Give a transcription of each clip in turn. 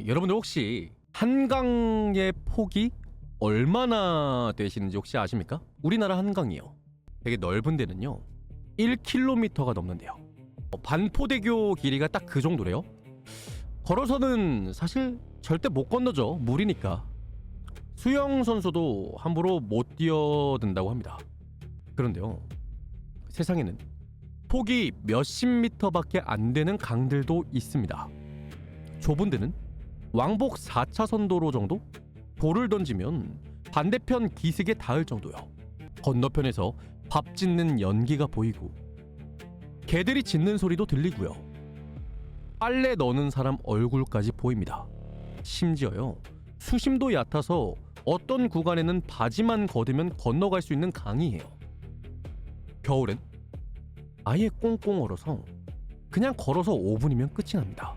여러분들 혹시 한강의 폭이 얼마나 되시는지 혹시 아십니까? 우리나라 한강이요. 되게 넓은 데는요. 1km가 넘는데요. 반포대교 길이가 딱 그 정도래요. 걸어서는 사실 절대 못 건너죠. 물이니까. 수영 선수도 함부로 못 뛰어든다고 합니다. 그런데요. 세상에는 폭이 몇십 미터밖에 안 되는 강들도 있습니다. 좁은 데는 왕복 4차선 도로 정도? 돌을 던지면 반대편 기슭에 닿을 정도요. 건너편에서 밥 짓는 연기가 보이고 개들이 짖는 소리도 들리고요. 빨래 넣는 사람 얼굴까지 보입니다. 심지어요. 수심도 얕아서 어떤 구간에는 바지만 걷으면 건너갈 수 있는 강이에요. 겨울엔 아예 꽁꽁 얼어서 그냥 걸어서 5분이면 끝이 납니다.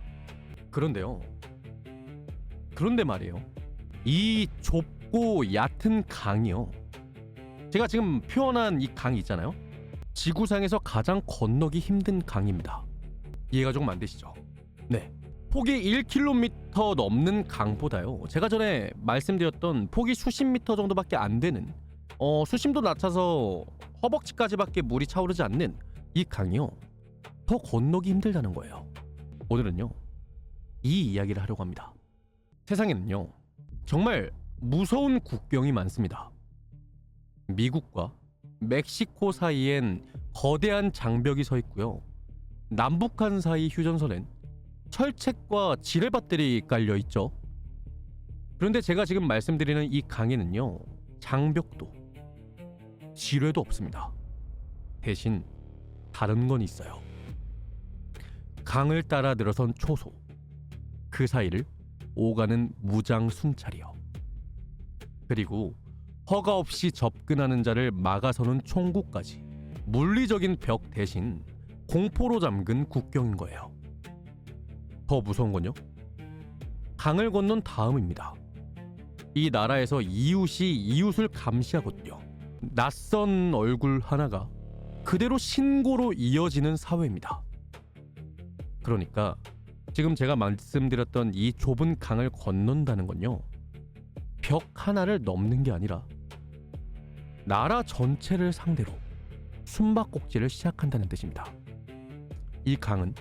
그런데 말이에요. 이 좁고 얕은 강이요. 제가 지금 표현한 이 강이 있잖아요. 지구상에서 가장 건너기 힘든 강입니다. 이해가 조금 안 되시죠? 네. 폭이 1km 넘는 강보다요. 제가 전에 말씀드렸던 폭이 수십 미터 정도밖에 안 되는 수심도 낮아서 허벅지까지밖에 물이 차오르지 않는 이 강이요. 더 건너기 힘들다는 거예요. 오늘은요. 이 이야기를 하려고 합니다. 세상에는요. 정말 무서운 국경이 많습니다. 미국과 멕시코 사이엔 거대한 장벽이 서 있고요. 남북한 사이 휴전선엔 철책과 지뢰밭들이 깔려 있죠. 그런데 제가 지금 말씀드리는 이 강에는요. 장벽도 지뢰도 없습니다. 대신 다른 건 있어요. 강을 따라 늘어선 초소, 그 사이를 오가는 무장 순찰이요. 그리고 허가 없이 접근하는 자를 막아서는 총구까지 물리적인 벽 대신 공포로 잠근 국경인 거예요. 더 무서운 건요. 강을 건넌 다음입니다. 이 나라에서 이웃이 이웃을 감시하거든요. 낯선 얼굴 하나가 그대로 신고로 이어지는 사회입니다. 그러니까 지금 제가 말씀드렸던 이 좁은 강을 건넌다는 건요. 벽 하나를 넘는 게 아니라 나라 전체를 상대로 숨바꼭질을 시작한다는 뜻입니다. 이 강은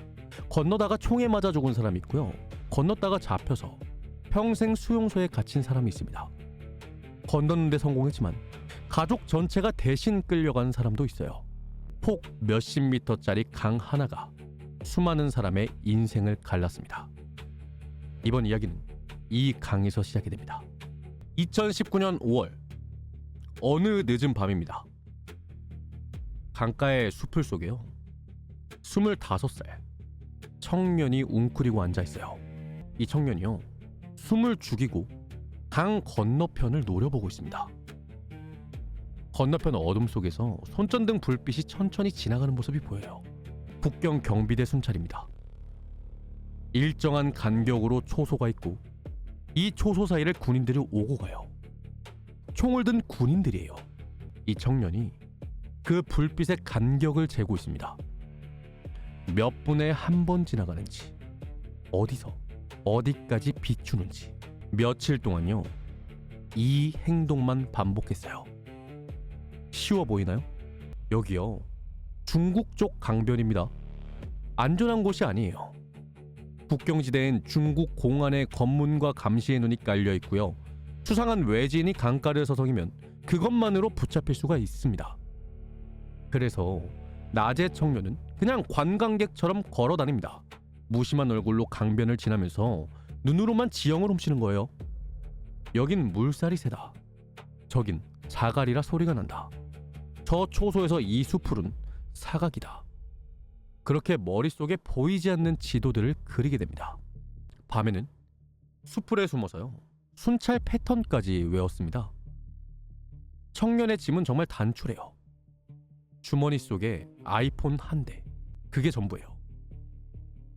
건너다가 총에 맞아 죽은 사람이 있고요. 건넜다가 잡혀서 평생 수용소에 갇힌 사람이 있습니다. 건넜는데 성공했지만 가족 전체가 대신 끌려간 사람도 있어요. 폭 몇십 미터짜리 강 하나가 수많은 사람의 인생을 갈랐습니다. 이번 이야기는 이 강에서 시작이 됩니다. 2019년 5월 어느 늦은 밤입니다. 강가의 숲을 속에요. 25살 청년이 웅크리고 앉아있어요. 이 청년이요. 숨을 죽이고 강 건너편을 노려보고 있습니다. 건너편 어둠 속에서 손전등 불빛이 천천히 지나가는 모습이 보여요. 국경 경비대 순찰입니다. 일정한 간격으로 초소가 있고 이 초소 사이를 군인들이 오고 가요. 총을 든 군인들이에요. 이 청년이 그 불빛의 간격을 재고 있습니다. 몇 분에 한 번 지나가는지, 어디서 어디까지 비추는지 며칠 동안요. 이 행동만 반복했어요. 쉬워 보이나요? 여기요. 중국 쪽 강변입니다. 안전한 곳이 아니에요. 국경지대엔 중국 공안의 검문과 감시의 눈이 깔려 있고요. 수상한 외지인이 강가를 서성이면 그것만으로 붙잡힐 수가 있습니다. 그래서 낮에 청년은 그냥 관광객처럼 걸어 다닙니다. 무심한 얼굴로 강변을 지나면서 눈으로만 지형을 훔치는 거예요. 여긴 물살이 세다. 저긴 자갈이라 소리가 난다. 저 초소에서 이 숲풀은 사각이다. 그렇게 머릿속에 보이지 않는 지도들을 그리게 됩니다. 밤에는 숲풀에 숨어서요. 순찰 패턴까지 외웠습니다. 청년의 짐은 정말 단출해요. 주머니 속에 아이폰 한 대. 그게 전부예요.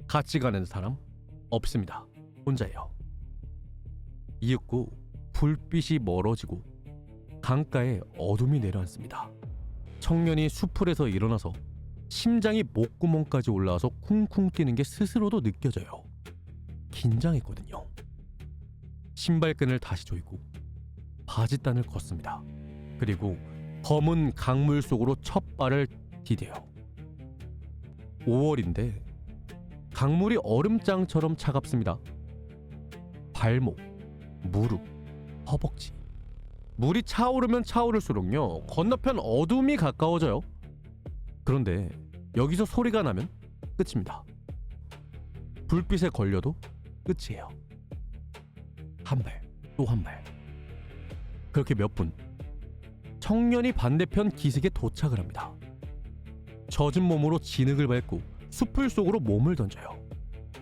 같이 가는 사람 없습니다. 혼자예요. 이윽고 불빛이 멀어지고 강가에 어둠이 내려앉습니다. 청년이 숲풀에서 일어나서 심장이 목구멍까지 올라와서 쿵쿵 뛰는 게 스스로도 느껴져요. 긴장했거든요. 신발끈을 다시 조이고 바지단을 걷습니다. 그리고 검은 강물 속으로 첫 발을 디뎌요. 5월인데 강물이 얼음장처럼 차갑습니다. 발목, 무릎, 허벅지. 물이 차오르면 차오를수록요, 건너편 어둠이 가까워져요. 그런데 여기서 소리가 나면 끝입니다. 불빛에 걸려도 끝이에요. 한 발, 또 한 발. 그렇게 몇 분, 청년이 반대편 기슭에 도착을 합니다. 젖은 몸으로 진흙을 밟고 숲을 속으로 몸을 던져요.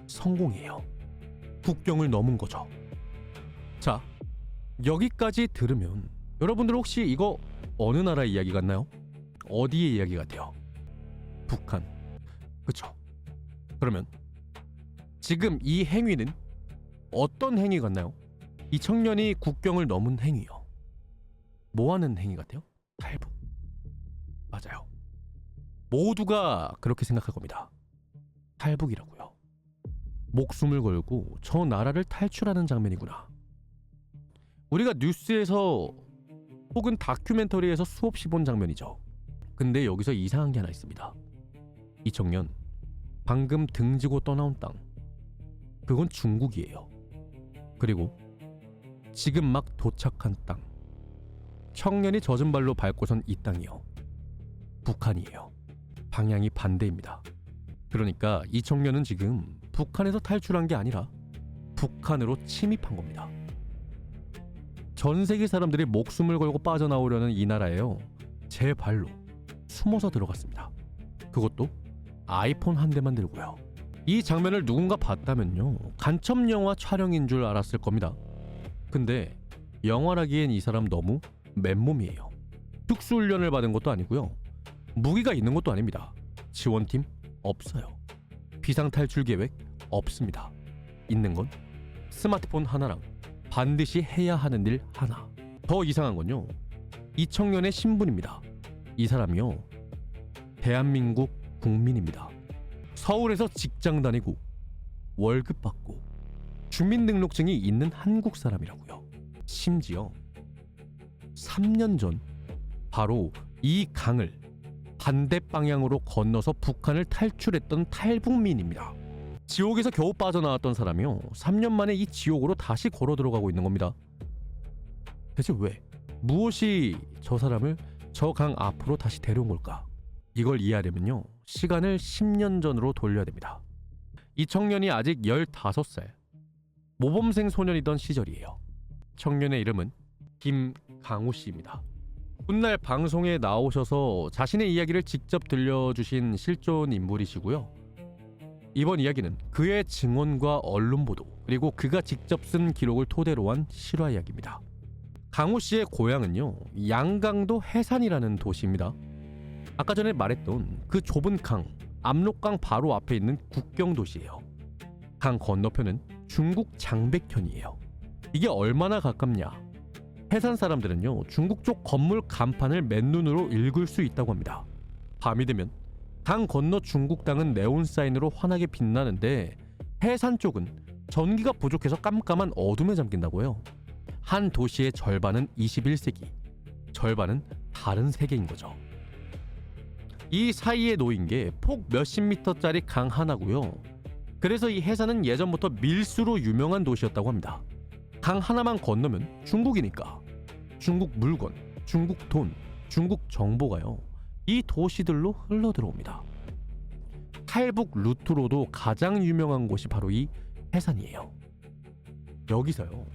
성공이에요. 국경을 넘은 거죠. 자, 여기까지 들으면 여러분들 혹시 이거 어느 나라 이야기 같나요? 어디의 이야기 같아요? 북한. 그쵸? 그러면 지금 이 행위는 어떤 행위 같나요? 이 청년이 국경을 넘은 행위요. 뭐 하는 행위 같아요? 탈북. 맞아요. 모두가 그렇게 생각할 겁니다. 탈북이라고요. 목숨을 걸고 저 나라를 탈출하는 장면이구나. 우리가 뉴스에서 혹은 다큐멘터리에서 수없이 본 장면이죠. 근데 여기서 이상한 게 하나 있습니다. 이 청년, 방금 등지고 떠나온 땅, 그건 중국이에요. 그리고 지금 막 도착한 땅, 청년이 젖은 발로 밟고선 이 땅이요, 북한이에요. 방향이 반대입니다. 그러니까 이 청년은 지금 북한에서 탈출한 게 아니라 북한으로 침입한 겁니다. 전 세계 사람들이 목숨을 걸고 빠져나오려는 이 나라에요, 제 발로 숨어서 들어갔습니다. 그것도 아이폰 한 대만 들고요. 이 장면을 누군가 봤다면요, 간첩 영화 촬영인 줄 알았을 겁니다. 근데 영화라기엔 이 사람 너무 맨몸이에요. 특수훈련을 받은 것도 아니고요, 무기가 있는 것도 아닙니다. 지원팀 없어요. 비상탈출 계획 없습니다. 있는 건 스마트폰 하나랑 반드시 해야 하는 일 하나. 더 이상한 건요, 이 청년의 신분입니다. 이 사람이요, 대한민국 국민입니다. 서울에서 직장 다니고 월급 받고 주민등록증이 있는 한국 사람이라고요. 심지어 3년 전 바로 이 강을 반대 방향으로 건너서 북한을 탈출했던 탈북민입니다. 지옥에서 겨우 빠져나왔던 사람이요, 3년 만에 이 지옥으로 다시 걸어 들어가고 있는 겁니다. 대체 왜? 무엇이 저 사람을 저 강 앞으로 다시 데려온 걸까? 이걸 이해하려면요, 시간을 10년 전으로 돌려야 됩니다. 이 청년이 아직 15살, 모범생 소년이던 시절이에요. 청년의 이름은 김강우 씨입니다. 훗날 방송에 나오셔서 자신의 이야기를 직접 들려주신 실존 인물이시고요. 이번 이야기는 그의 증언과 언론 보도, 그리고 그가 직접 쓴 기록을 토대로 한 실화 이야기입니다. 강우 씨의 고향은요, 양강도 해산이라는 도시입니다. 아까 전에 말했던 그 좁은 강, 압록강 바로 앞에 있는 국경 도시예요. 강 건너편은 중국 장백현이에요. 이게 얼마나 가깝냐? 해산 사람들은요, 중국 쪽 건물 간판을 맨눈으로 읽을 수 있다고 합니다. 밤이 되면 강 건너 중국 땅은 네온 사인으로 환하게 빛나는데 해산 쪽은 전기가 부족해서 깜깜한 어둠에 잠긴다고 해요. 한 도시의 절반은 21세기, 절반은 다른 세계인 거죠. 이 사이에 놓인 게 폭 몇십 미터짜리 강 하나고요. 그래서 이 해산은 예전부터 밀수로 유명한 도시였다고 합니다. 강 하나만 건너면 중국이니까 중국 물건, 중국 돈, 중국 정보가요, 이 도시들로 흘러들어옵니다. 탈북 루트로도 가장 유명한 곳이 바로 이 해산이에요. 여기서요,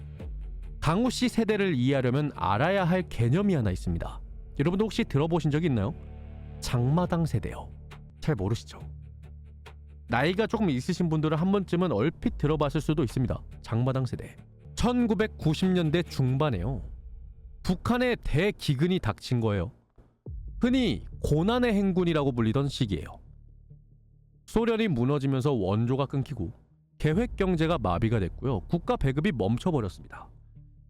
강우 씨 세대를 이해하려면 알아야 할 개념이 하나 있습니다. 여러분도 혹시 들어보신 적 있나요? 장마당 세대요. 잘 모르시죠? 나이가 조금 있으신 분들은 한 번쯤은 얼핏 들어봤을 수도 있습니다. 장마당 세대. 1990년대 중반에요, 북한의 대기근이 닥친 거예요. 흔히 고난의 행군이라고 불리던 시기예요. 소련이 무너지면서 원조가 끊기고 계획 경제가 마비가 됐고요. 국가 배급이 멈춰버렸습니다.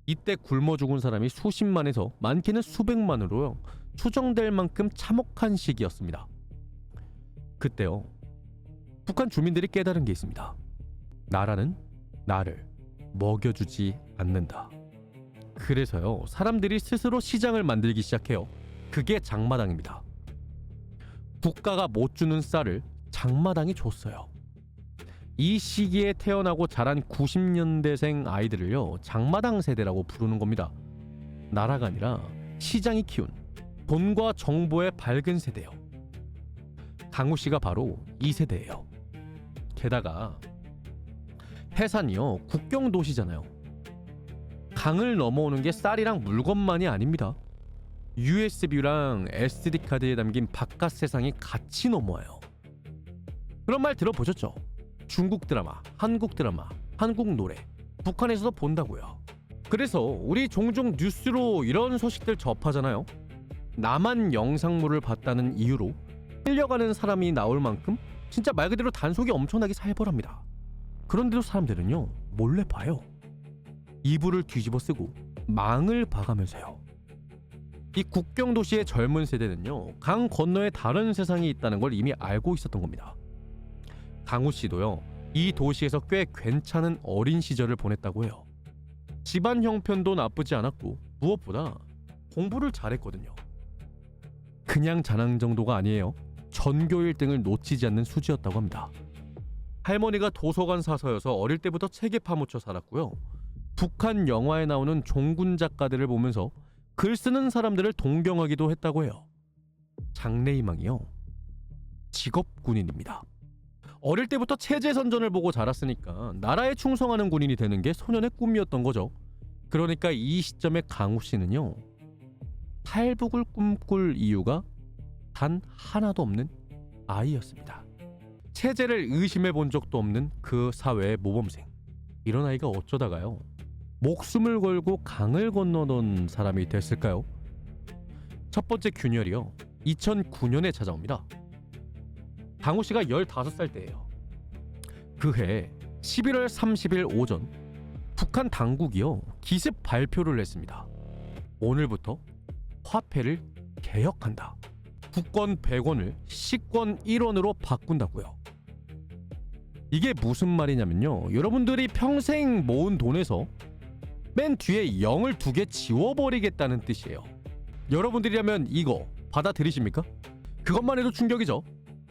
이때 굶어 죽은 사람이 수십만에서 많게는 수백만으로요, 추정될 만큼 참혹한 시기였습니다. 그때요, 북한 주민들이 깨달은 게 있습니다. 나라는 나를 먹여주지 않는다. 그래서요, 사람들이 스스로 시장을 만들기 시작해요. 그게 장마당입니다. 국가가 못 주는 쌀을 장마당이 줬어요. 이 시기에 태어나고 자란 90년대생 아이들을요, 장마당 세대라고 부르는 겁니다. 나라가 아니라 시장이 키운 돈과 정보의 밝은 세대요. 강우 씨가 바로 이 세대예요. 게다가 해산이요, 국경 도시잖아요. 강을 넘어오는 게 쌀이랑 물건만이 아닙니다. USB랑 SD카드에 담긴 바깥 세상이 같이 넘어와요. 그런 말 들어보셨죠? 중국 드라마, 한국 드라마, 한국 노래, 북한에서도 본다고요. 그래서 우리 종종 뉴스로 이런 소식들 접하잖아요. 나만 영상물을 봤다는 이유로 끌려가는 사람이 나올 만큼 진짜 말 그대로 단속이 엄청나게 살벌합니다. 그런데도 사람들은요, 몰래 봐요. 이불을 뒤집어 쓰고 망을 봐가면서요. 이 국경도시의 젊은 세대는요, 강 건너에 다른 세상이 있다는 걸 이미 알고 있었던 겁니다. 강우 씨도요, 이 도시에서 꽤 괜찮은 어린 시절을 보냈다고 해요. 집안 형편도 나쁘지 않았고 무엇보다 공부를 잘했거든요. 그냥 자랑 정도가 아니에요. 전교 1등을 놓치지 않는 수지였다고 합니다. 할머니가 도서관 사서여서 어릴 때부터 책에 파묻혀 살았고요. 북한 영화에 나오는 종군 작가들을 보면서 글 쓰는 사람들을 동경하기도 했다고 해요. 장래희망이요, 직업 군인입니다. 어릴 때부터 체제선전을 보고 자랐으니까 나라에 충성하는 군인이 되는 게 소년의 꿈이었던 거죠. 그러니까 이 시점에 강우 씨는요, 탈북을 꿈꿀 이유가 단 하나도 없는 아이였습니다. 체제를 의심해 본 적도 없는 그 사회의 모범생. 이런 아이가 어쩌다가요, 목숨을 걸고 강을 건너던 사람이 됐을까요? 첫 번째 균열이요, 2009년에 찾아옵니다. 강우 씨가 15살 때예요. 그해 11월 30일 오전, 북한 당국이요, 기습 발표를 했습니다. 오늘부터 화폐를 개혁한다. 국권 100원을 시권 1원으로 바꾼다고요. 이게 무슨 말이냐면요, 여러분들이 평생 모은 돈에서 맨 뒤에 0을 2개 지워버리겠다는 뜻이에요. 여러분들이라면 이거 받아들이십니까? 그것만 해도 충격이죠.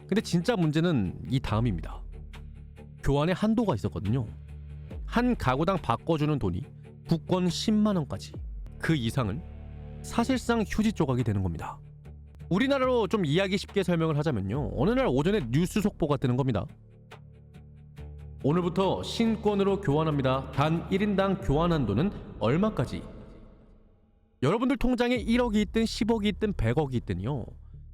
근데 진짜 문제는 이 다음입니다. 교환에 한도가 있었거든요. 한 가구당 바꿔주는 돈이 국권 10만 원까지. 그 이상은 사실상 휴지 조각이 되는 겁니다. 우리나라로 좀 이해하기 쉽게 설명을 하자면요, 어느 날 오전에 뉴스 속보가 뜨는 겁니다. 오늘부터 신권으로 교환합니다. 단 1인당 교환 한도는 얼마까지? 여러분들 통장에 1억이 있든 10억이 있든 100억이 있든요,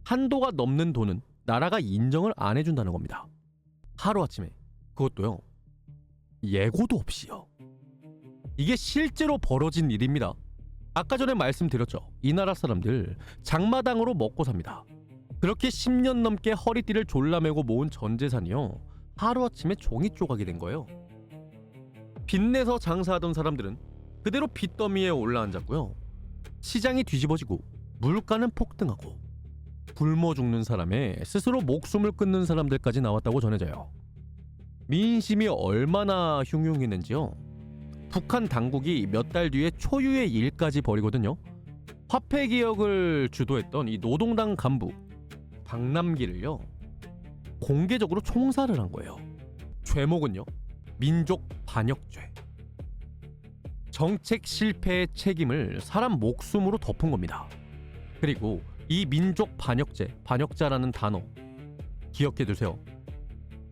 한도가 넘는 돈은 나라가 인정을 안 해준다는 겁니다. 하루아침에. 그것도요, 예고도 없이요. 이게 실제로 벌어진 일입니다. 아까 전에 말씀드렸죠. 이 나라 사람들 장마당으로 먹고 삽니다. 그렇게 10년 넘게 허리띠를 졸라매고 모은 전 재산이요, 하루아침에 종이 조각이 된 거예요. 빚내서 장사하던 사람들은 그대로 빚더미에 올라앉았고요. 시장이 뒤집어지고 물가는 폭등하고 굶어 죽는 사람에 스스로 목숨을 끊는 사람들까지 나왔다고 전해져요. 민심이 얼마나 흉흉했는지요, 북한 당국이 몇 달 뒤에 초유의 일까지 벌이거든요. 화폐 개혁을 주도했던 이 노동당 간부 박남기를요, 공개적으로 총살을 한 거예요. 죄목은요, 민족 반역죄. 정책 실패의 책임을 사람 목숨으로 덮은 겁니다. 그리고 이 민족 반역죄, 반역자라는 단어 기억해 두세요.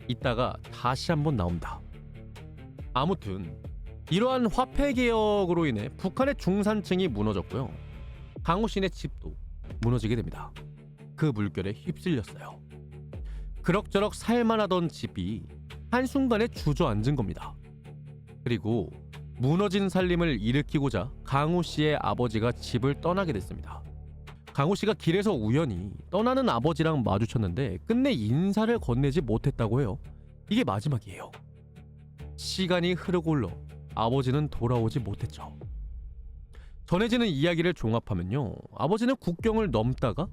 이따가 다시 한번 나옵니다. 아무튼 이러한 화폐 개혁으로 인해 북한의 중산층이 무너졌고요. 강우 씨네 집도 무너지게 됩니다. 그 물결에 휩쓸렸어요. 그럭저럭 살만하던 집이 한순간에 주저앉은 겁니다. 그리고 무너진 살림을 일으키고자 강우 씨의 아버지가 집을 떠나게 됐습니다. 강우 씨가 길에서 우연히 떠나는 아버지랑 마주쳤는데 끝내 인사를 건네지 못했다고 해요. 이게 마지막이에요. 시간이 흐르고 흘러 아버지는 돌아오지 못했죠. 전해지는 이야기를 종합하면요, 아버지는 국경을 넘다가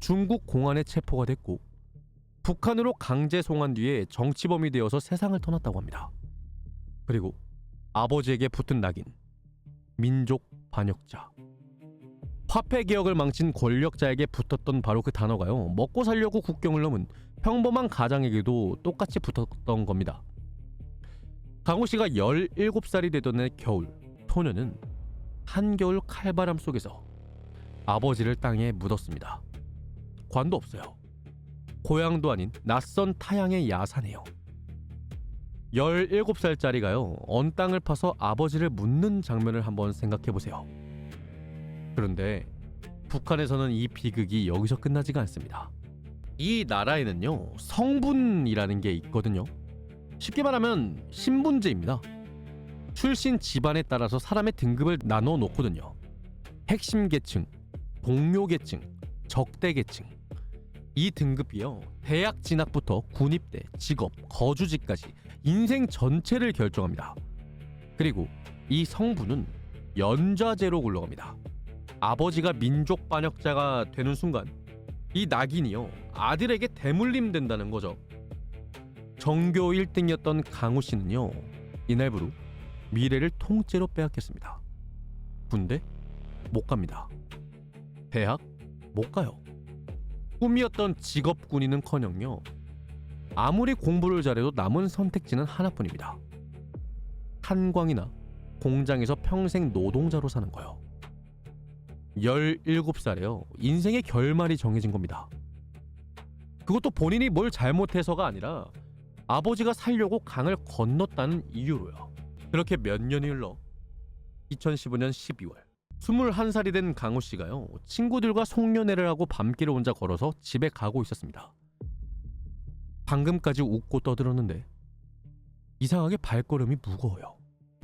중국 공안에 체포가 됐고 북한으로 강제 송환 뒤에 정치범이 되어서 세상을 떠났다고 합니다. 그리고 아버지에게 붙은 낙인, 민족 반역자. 화폐 개혁을 망친 권력자에게 붙었던 바로 그 단어가요, 먹고 살려고 국경을 넘은 평범한 가장에게도 똑같이 붙었던 겁니다. 강호 씨가 17살이 되던 해 겨울, 소녀는 한겨울 칼바람 속에서 아버지를 땅에 묻었습니다. 관도 없어요. 고향도 아닌 낯선 타향의 야산이에요. 17살짜리가요, 언 땅을 파서 아버지를 묻는 장면을 한번 생각해보세요. 그런데 북한에서는 이 비극이 여기서 끝나지가 않습니다. 이 나라에는요, 성분이라는 게 있거든요. 쉽게 말하면 신분제입니다. 출신 집안에 따라서 사람의 등급을 나눠 놓거든요. 핵심 계층, 동료 계층, 적대 계층. 이 등급이요, 대학 진학부터 군입대, 직업, 거주지까지 인생 전체를 결정합니다. 그리고 이 성분은 연좌제로 굴러갑니다. 아버지가 민족 반역자가 되는 순간 이 낙인이요, 아들에게 대물림 된다는 거죠. 전교 1등이었던 강우 씨는요, 이날부로 미래를 통째로 빼앗겼습니다. 군대 못 갑니다. 대학 못 가요. 꿈이었던 직업 군인은커녕요, 아무리 공부를 잘해도 남은 선택지는 하나뿐입니다. 탄광이나 공장에서 평생 노동자로 사는 거요. 17살에요. 인생의 결말이 정해진 겁니다. 그것도 본인이 뭘 잘못해서가 아니라 아버지가 살려고 강을 건넜다는 이유로요. 그렇게 몇 년이 흘러 2015년 12월 21살이 된 강호 씨가요, 친구들과 송년회를 하고 밤길을 혼자 걸어서 집에 가고 있었습니다. 방금까지 웃고 떠들었는데 이상하게 발걸음이 무거워요.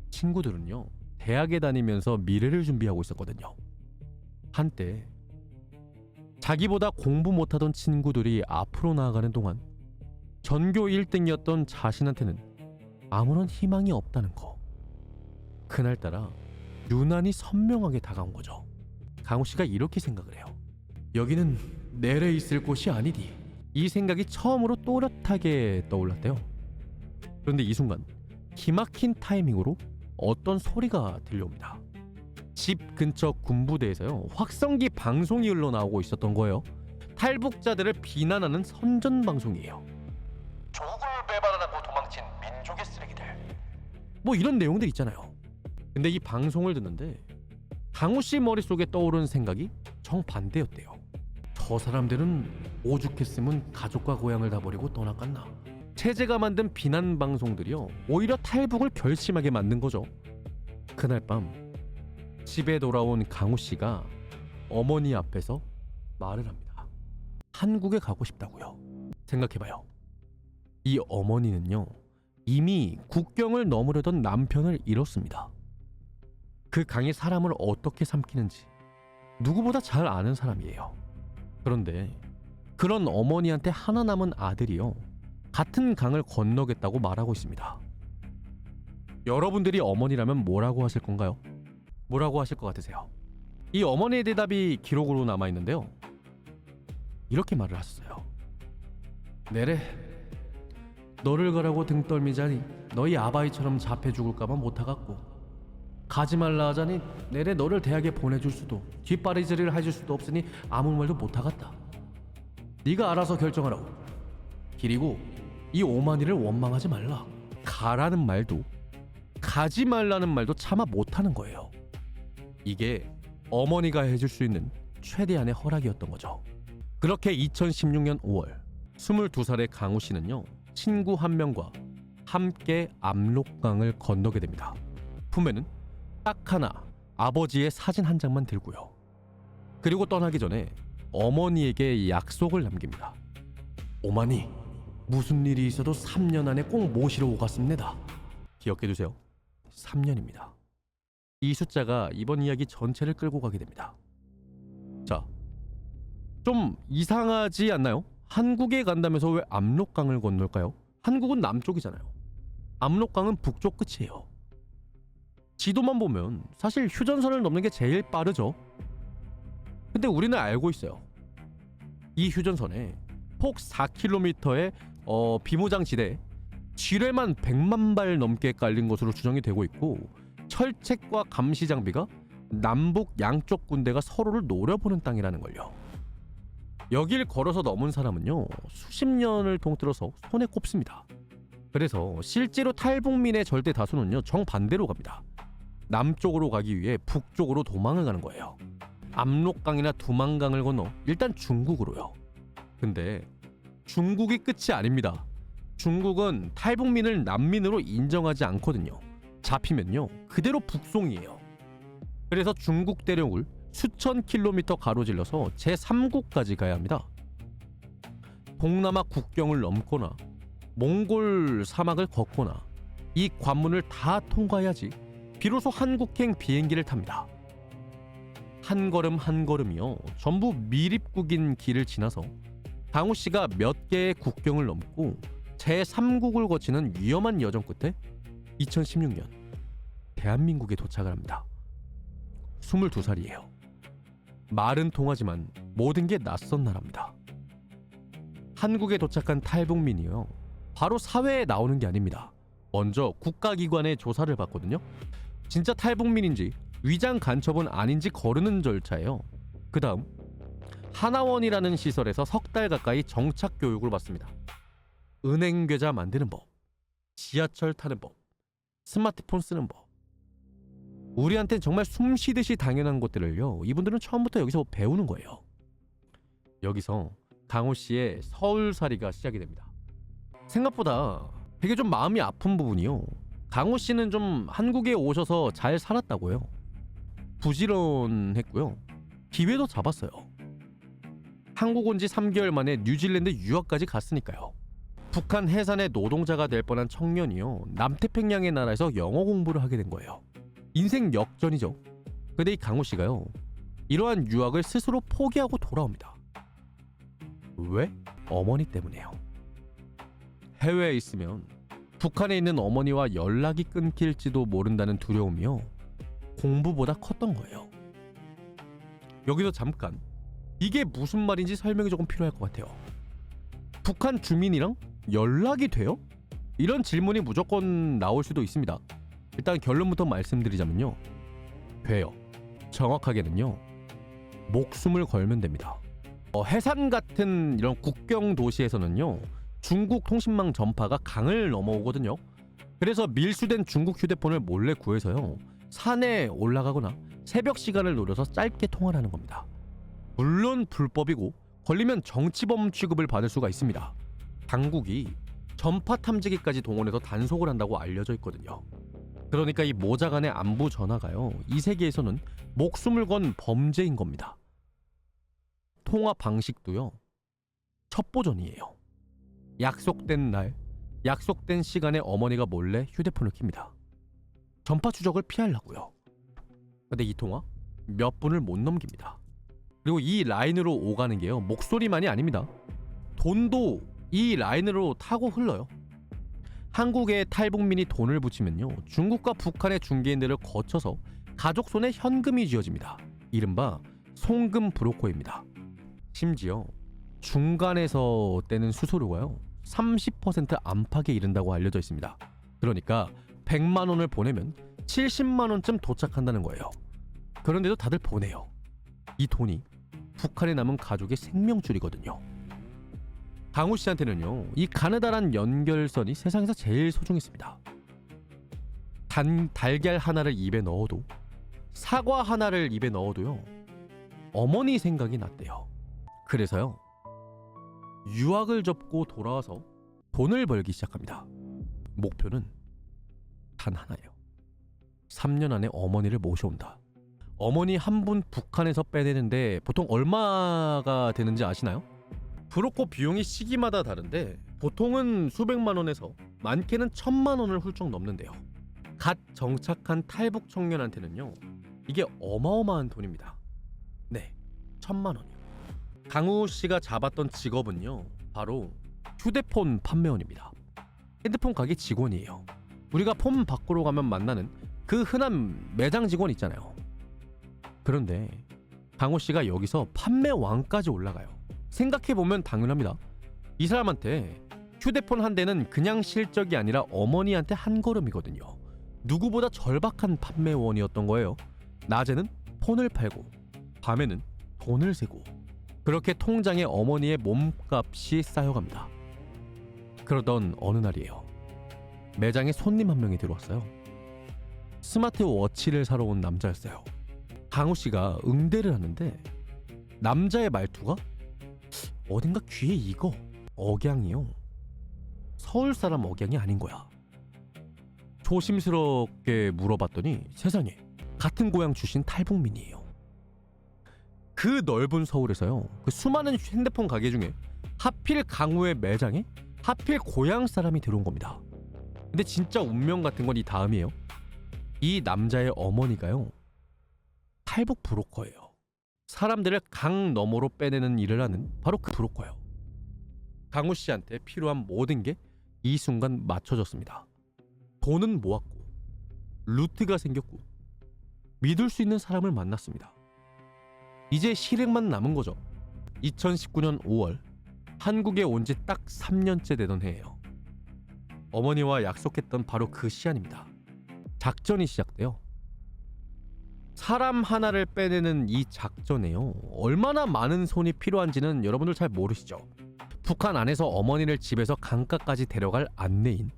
친구들은요, 대학에 다니면서 미래를 준비하고 있었거든요. 한때 자기보다 공부 못하던 친구들이 앞으로 나아가는 동안 전교 1등이었던 자신한테는 아무런 희망이 없다는 거. 그날따라 유난히 선명하게 다가온 거죠. 강호 씨가 이렇게 생각을 해요. 여기는 내래 있을 곳이 아니디. 이 생각이 처음으로 또렷하게 떠올랐대요. 그런데 이 순간 기막힌 타이밍으로 어떤 소리가 들려옵니다. 집 근처 군부대에서요, 확성기 방송이 흘러나오고 있었던 거예요. 탈북자들을 비난하는 선전 방송이에요. 조국을 배반하고 도망친 민족의 쓰레기들, 뭐 이런 내용들 있잖아요. 근데 이 방송을 듣는데 강호 씨 머릿속에 떠오른 생각이 정반대였대요. 저 사람들은 오죽했으면 가족과 고향을 다 버리고 떠나갔나. 체제가 만든 비난 방송들이요, 오히려 탈북을 결심하게 만든 거죠. 그날 밤 집에 돌아온 강호 씨가 어머니 앞에서 말을 합니다. 한국에 가고 싶다고요. 생각해봐요. 이 어머니는요, 이미 국경을 넘으려던 남편을 잃었습니다. 그 강이 사람을 어떻게 삼키는지 누구보다 잘 아는 사람이에요. 그런데 그런 어머니한테 하나 남은 아들이요, 같은 강을 건너겠다고 말하고 있습니다. 여러분들이 어머니라면 뭐라고 하실 건가요? 뭐라고 하실 것 같으세요? 이 어머니의 대답이 기록으로 남아있는데요, 이렇게 말을 하셨어요. 내래, 너를 가라고 등 떨미자니 너희 아바이처럼 잡혀 죽을까봐 못하겠고, 가지 말라 하자니 내래 너를 대학에 보내줄 수도 뒷바라지를 해줄 수도 없으니 아무 말도 못하겠다. 네가 알아서 결정하라고. 그리고 이 오만이를 원망하지 말라. 가라는 말도 가지 말라는 말도 차마 못하는 거예요. 이게 어머니가 해줄 수 있는 최대한의 허락이었던 거죠. 그렇게 2016년 5월 22살의 강우 씨는요, 친구 한 명과 함께 압록강을 건너게 됩니다. 품에는 딱 하나 아버지의 사진 한 장만 들고요. 그리고 떠나기 전에 어머니에게 약속을 남깁니다. 오마니, 무슨 일이 있어도 3년 안에 꼭 모시러 오겠습니다. 기억해두세요. 3년입니다. 이 숫자가 이번 이야기 전체를 끌고 가게 됩니다. 자, 좀 이상하지 않나요? 한국에 간다면서 왜 압록강을 건널까요? 한국은 남쪽이잖아요. 압록강은 북쪽 끝이에요. 지도만 보면 사실 휴전선을 넘는 게 제일 빠르죠. 근데 우리는 알고 있어요. 이 휴전선에 폭 4km의 비무장 지대, 지뢰만 100만 발 넘게 깔린 것으로 추정이 되고 있고 철책과 감시 장비가 남북 양쪽 군대가 서로를 노려보는 땅이라는 걸요. 여길 걸어서 넘은 사람은요 수십 년을 통틀어서 손에 꼽습니다. 그래서 실제로 탈북민의 절대 다수는요 정반대로 갑니다. 남쪽으로 가기 위해 북쪽으로 도망을 가는 거예요. 압록강이나 두만강을 건너 일단 중국으로요. 근데 중국이 끝이 아닙니다. 중국은 탈북민을 난민으로 인정하지 않거든요. 잡히면요 그대로 북송이에요. 그래서 중국 대륙을 수천 킬로미터 가로질러서 제3국까지 가야 합니다. 동남아 국경을 넘거나 몽골 사막을 걷거나 이 관문을 다 통과해야지 비로소 한국행 비행기를 탑니다. 한 걸음 한 걸음이요 전부 미립국인 길을 지나서 강호 씨가 몇 개의 국경을 넘고 제3국을 거치는 위험한 여정 끝에 2016년 대한민국에 도착을 합니다. 22살이에요. 말은 통하지만 모든 게 낯선 나라입니다. 한국에 도착한 탈북민이요 바로 사회에 나오는 게 아닙니다. 먼저 국가기관의 조사를 받거든요. 진짜 탈북민인지 위장 간첩은 아닌지 거르는 절차예요. 그 다음 하나원이라는 시설에서 석 달 가까이 정착 교육을 받습니다. 은행 계좌 만드는 법, 지하철 타는 법, 스마트폰 쓰는 법. 우리한텐 정말 숨쉬듯이 당연한 것들을요 이분들은 처음부터 여기서 배우는 거예요. 여기서 강호 씨의 서울살이가 시작이 됩니다. 생각보다 되게 좀 마음이 아픈 부분이요. 강호 씨는 좀 한국에 오셔서 잘 살았다고요. 부지런했고요. 기회도 잡았어요. 한국 온 지 3개월 만에 뉴질랜드 유학까지 갔으니까요. 북한 해산의 노동자가 될 뻔한 청년이요 남태평양의 나라에서 영어 공부를 하게 된 거예요. 인생 역전이죠. 근데 이 강호 씨가요 이러한 유학을 스스로 포기하고 돌아옵니다. 왜? 어머니 때문에요. 해외에 있으면 북한에 있는 어머니와 연락이 끊길지도 모른다는 두려움이요 공부보다 컸던 거예요. 여기서 잠깐 이게 무슨 말인지 설명이 조금 필요할 것 같아요. 북한 주민이랑 연락이 돼요? 이런 질문이 무조건 나올 수도 있습니다. 일단 결론부터 말씀드리자면요 돼요. 정확하게는요 목숨을 걸면 됩니다. 해산 같은 이런 국경 도시에서는요 중국 통신망 전파가 강을 넘어오거든요. 그래서 밀수된 중국 휴대폰을 몰래 구해서요 산에 올라가거나 새벽 시간을 노려서 짧게 통화를 하는 겁니다. 물론 불법이고 걸리면 정치범 취급을 받을 수가 있습니다. 당국이 전파 탐지기까지 동원해서 단속을 한다고 알려져 있거든요. 그러니까 이 모자 간의 안부 전화가요 이 세계에서는 목숨을 건 범죄인 겁니다. 통화 방식도요 첩보전이에요. 약속된 날, 약속된 시간에 어머니가 몰래 휴대폰을 킵니다. 전파 추적을 피하려고요. 근데 이 통화 몇 분을 못 넘깁니다. 그리고 이 라인으로 오가는 게요 목소리만이 아닙니다. 돈도 이 라인으로 타고 흘러요. 한국에 탈북민이 돈을 붙이면요 중국과 북한의 중개인들을 거쳐서 가족 손에 현금이 쥐어집니다. 이른바 송금 브로커입니다. 심지어 중간에서 떼는 수수료가요 30% 안팎에 이른다고 알려져 있습니다. 그러니까 100만 원을 보내면 70만 원쯤 도착한다는 거예요. 그런데도 다들 보내요. 이 돈이 북한에 남은 가족의 생명줄이거든요. 강호 씨한테는요 이 가느다란 연결선이 세상에서 제일 소중했습니다. 달걀 하나를 입에 넣어도 사과 하나를 입에 넣어도요 어머니 생각이 났대요. 그래서요 유학을 접고 돌아와서 돈을 벌기 시작합니다. 목표는 단 하나예요. 3년 안에 어머니를 모셔온다. 어머니 한 분 북한에서 빼내는데 보통 얼마가 되는지 아시나요? 브로커 비용이 시기마다 다른데 보통은 수백만 원에서 많게는 1000만 원을 훌쩍 넘는데요. 갓 정착한 탈북 청년한테는요 이게 어마어마한 돈입니다. 네, 1000만 원이요. 강우 씨가 잡았던 직업은요 바로 휴대폰 판매원입니다. 핸드폰 가게 직원이에요. 우리가 폰 밖으로 가면 만나는 그 흔한 매장 직원 있잖아요. 그런데 강호 씨가 여기서 판매왕까지 올라가요. 생각해보면 당연합니다. 이 사람한테 휴대폰 한 대는 그냥 실적이 아니라 어머니한테 한 걸음이거든요. 누구보다 절박한 판매원이었던 거예요. 낮에는 폰을 팔고 밤에는 돈을 세고 그렇게 통장에 어머니의 몸값이 쌓여갑니다. 그러던 어느 날이에요. 매장에 손님 한 명이 들어왔어요. 스마트워치를 사러 온 남자였어요. 강우 씨가 응대를 하는데 남자의 말투가 어딘가 귀에 익어. 억양이요. 서울 사람 억양이 아닌 거야. 조심스럽게 물어봤더니 세상에 같은 고향 출신 탈북민이에요. 그 넓은 서울에서요. 그 수많은 핸드폰 가게 중에 하필 강우의 매장에 하필 고향 사람이 들어온 겁니다. 근데 진짜 운명 같은 건 이 다음이에요. 이 남자의 어머니가요. 탈북 브로커예요. 사람들을 강 너머로 빼내는 일을 하는 바로 그 브로커예요. 강우 씨한테 필요한 모든 게 이 순간 맞춰졌습니다. 돈은 모았고 루트가 생겼고 믿을 수 있는 사람을 만났습니다. 이제 실행만 남은 거죠. 2019년 5월 한국에 온 지 딱 3년째 되던 해예요. 어머니와 약속했던 바로 그 시간입니다. 작전이 시작돼요. 사람 하나를 빼내는 이 작전에요. 얼마나 많은 손이 필요한지는 여러분들 잘 모르시죠. 북한 안에서 어머니를 집에서 강가까지 데려갈 안내인,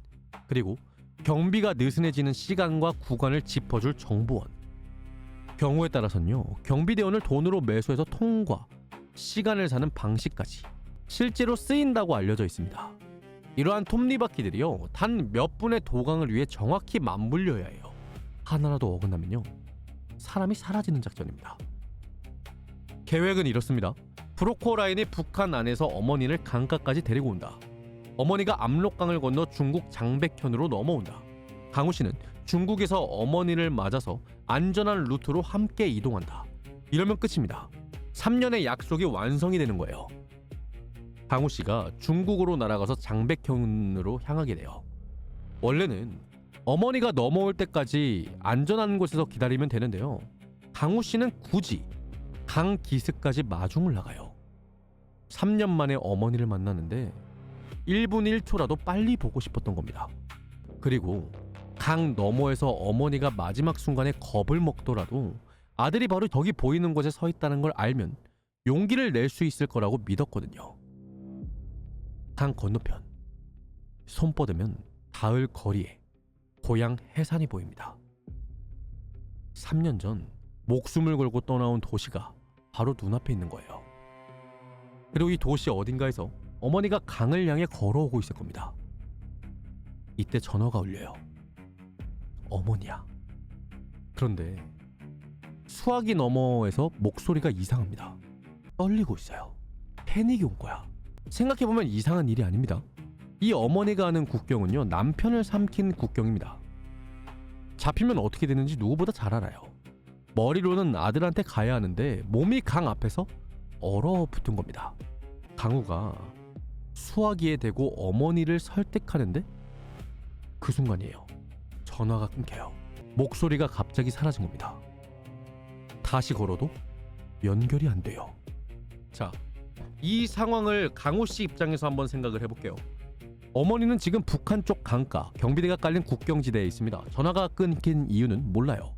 그리고 경비가 느슨해지는 시간과 구간을 짚어줄 정보원. 경우에 따라서는요. 경비대원을 돈으로 매수해서 통과, 시간을 사는 방식까지 실제로 쓰인다고 알려져 있습니다. 이러한 톱니바퀴들이요. 단 몇 분의 도강을 위해 정확히 맞물려야 해요. 하나라도 어긋나면요. 사람이 사라지는 작전입니다. 계획은 이렇습니다. 브로커 라인이 북한 안에서 어머니를 강가까지 데리고 온다. 어머니가 압록강을 건너 중국 장백현으로 넘어온다. 강우 씨는 중국에서 어머니를 맞아서 안전한 루트로 함께 이동한다. 이러면 끝입니다. 3년의 약속이 완성이 되는 거예요. 강우 씨가 중국으로 날아가서 장백현으로 향하게 돼요. 원래는 어머니가 넘어올 때까지 안전한 곳에서 기다리면 되는데요. 강우 씨는 굳이 강 기슭까지 마중을 나가요. 3년 만에 어머니를 만나는데 1분 1초라도 빨리 보고 싶었던 겁니다. 그리고 강 너머에서 어머니가 마지막 순간에 겁을 먹더라도 아들이 바로 저기 보이는 곳에 서 있다는 걸 알면 용기를 낼 수 있을 거라고 믿었거든요. 강 건너편 손 뻗으면 닿을 거리에 고향 해산이 보입니다. 3년 전 목숨을 걸고 떠나온 도시가 바로 눈앞에 있는 거예요. 그리고 이 도시 어딘가에서 어머니가 강을 향해 걸어오고 있을 겁니다. 이때 전화가 울려요. 어머니야. 그런데 수화기 너머에서 목소리가 이상합니다. 떨리고 있어요. 패닉이 온 거야. 생각해보면 이상한 일이 아닙니다. 이 어머니가 하는 국경은요, 남편을 삼킨 국경입니다. 잡히면 어떻게 되는지 누구보다 잘 알아요. 머리로는 아들한테 가야 하는데 몸이 강 앞에서 얼어붙은 겁니다. 강우가 수화기에 대고 어머니를 설득하는데 그 순간이에요. 전화가 끊겨요. 목소리가 갑자기 사라진 겁니다. 다시 걸어도 연결이 안 돼요. 자, 이 상황을 강우 씨 입장에서 한번 생각을 해볼게요. 어머니는 지금 북한 쪽 강가, 경비대가 깔린 국경지대에 있습니다. 전화가 끊긴 이유는 몰라요.